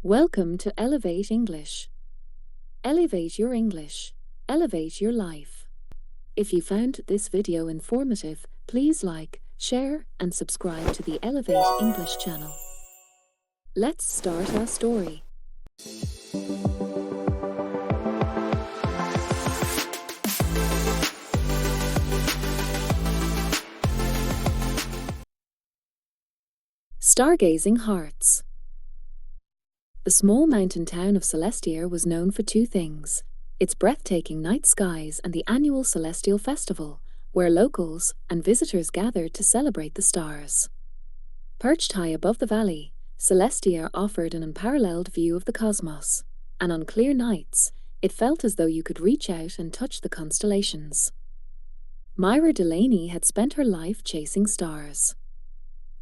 Welcome to Elevate English. Elevate your English. Elevate your life. If you found this video informative, please like, share, and subscribe to the Elevate English channel. Let's start our story. Stargazing Hearts. The small mountain town of Celestia was known for two things: its breathtaking night skies and the annual Celestial Festival, where locals and visitors gathered to celebrate the stars. Perched high above the valley, Celestia offered an unparalleled view of the cosmos, and on clear nights, it felt as though you could reach out and touch the constellations. Myra Delaney had spent her life chasing stars.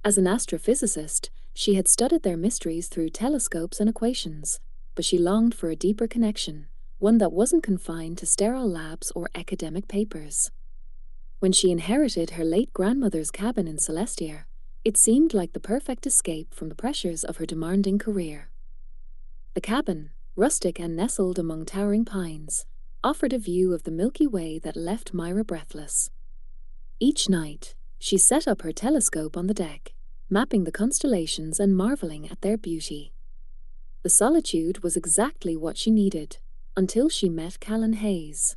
As an astrophysicist, she had studied their mysteries through telescopes and equations, but she longed for a deeper connection, one that wasn't confined to sterile labs or academic papers. When she inherited her late grandmother's cabin in Celestia, it seemed like the perfect escape from the pressures of her demanding career. The cabin, rustic and nestled among towering pines, offered a view of the Milky Way that left Myra breathless. Each night, she set up her telescope on the deck, mapping the constellations and marveling at their beauty. The solitude was exactly what she needed, until she met Callan Hayes.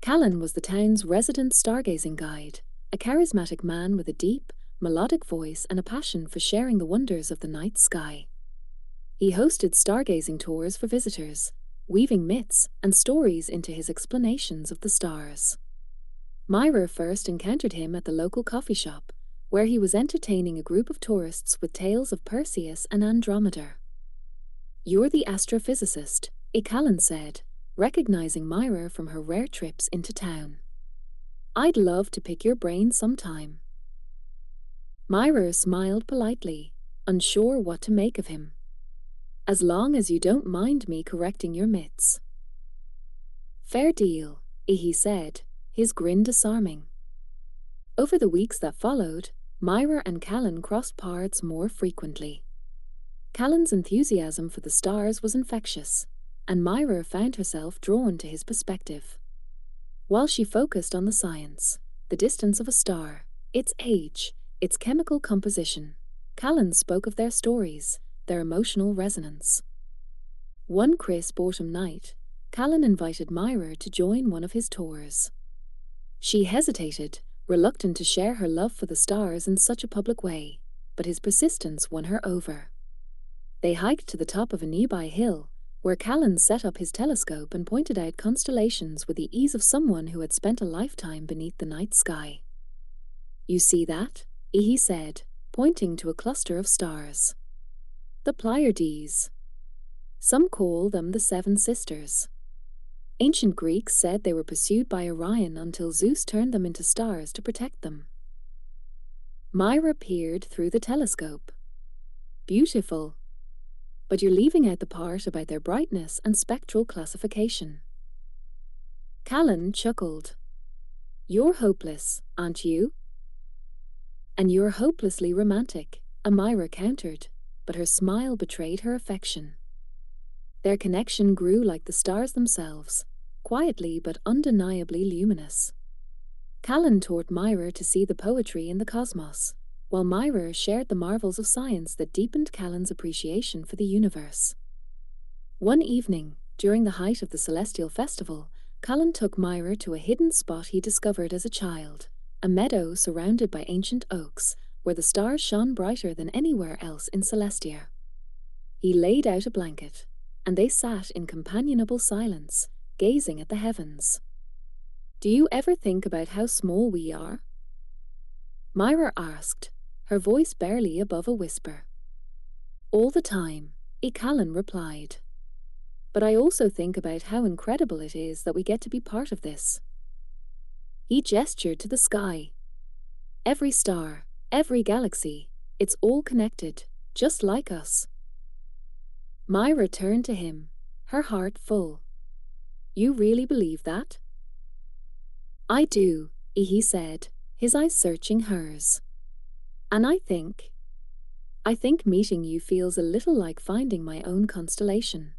Callan was the town's resident stargazing guide, a charismatic man with a deep, melodic voice and a passion for sharing the wonders of the night sky. He hosted stargazing tours for visitors, weaving myths and stories into his explanations of the stars. Myra first encountered him at the local coffee shop, where he was entertaining a group of tourists with tales of Perseus and Andromeda. "You're the astrophysicist," Callan said, recognizing Myra from her rare trips into town. "I'd love to pick your brain sometime." Myra smiled politely, unsure what to make of him. "As long as you don't mind me correcting your myths." "Fair deal," he said, his grin disarming. Over the weeks that followed, Myra and Callan crossed paths more frequently. Callan's enthusiasm for the stars was infectious, and Myra found herself drawn to his perspective. While she focused on the science, the distance of a star, its age, its chemical composition, Callan spoke of their stories, their emotional resonance. One crisp autumn night, Callan invited Myra to join one of his tours. She hesitated, reluctant to share her love for the stars in such a public way, but his persistence won her over. They hiked to the top of a nearby hill, where Callan set up his telescope and pointed out constellations with the ease of someone who had spent a lifetime beneath the night sky. "You see that?" he said, pointing to a cluster of stars. "The Pleiades. Some call them the Seven Sisters. Ancient Greeks said they were pursued by Orion until Zeus turned them into stars to protect them." Myra peered through the telescope. "Beautiful. But you're leaving out the part about their brightness and spectral classification." Callan chuckled. "You're hopeless, aren't you?" "And you're hopelessly romantic," Myra countered, but her smile betrayed her affection. Their connection grew like the stars themselves, quietly but undeniably luminous. Callan taught Myra to see the poetry in the cosmos, while Myra shared the marvels of science that deepened Callan's appreciation for the universe. One evening, during the height of the Celestial Festival, Callan took Myra to a hidden spot he discovered as a child, a meadow surrounded by ancient oaks, where the stars shone brighter than anywhere else in Celestia. He laid out a blanket, and they sat in companionable silence, gazing at the heavens. "Do you ever think about how small we are?" Myra asked, her voice barely above a whisper. "All the time," Callan replied. "But I also think about how incredible it is that we get to be part of this." He gestured to the sky. "Every star, every galaxy, it's all connected, just like us." Myra turned to him, her heart full. "You really believe that?" "I do," he said, his eyes searching hers. "And I think I think meeting you feels a little like finding my own constellation.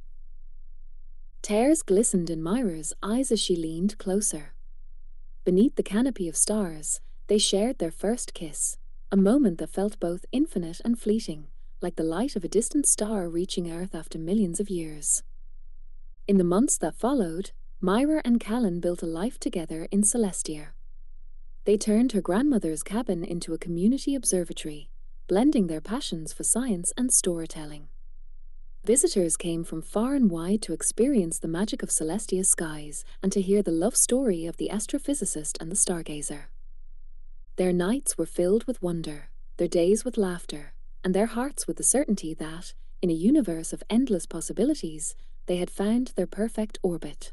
Tears glistened in Myra's eyes as she leaned closer. Beneath the canopy of stars, they shared their first kiss, a moment that felt both infinite and fleeting, like the light of a distant star reaching Earth after millions of years. In the months that followed, Myra and Callan built a life together in Celestia. They turned her grandmother's cabin into a community observatory, blending their passions for science and storytelling. Visitors came from far and wide to experience the magic of Celestia's skies and to hear the love story of the astrophysicist and the stargazer. Their nights were filled with wonder, their days with laughter, and their hearts with the certainty that, in a universe of endless possibilities, they had found their perfect orbit.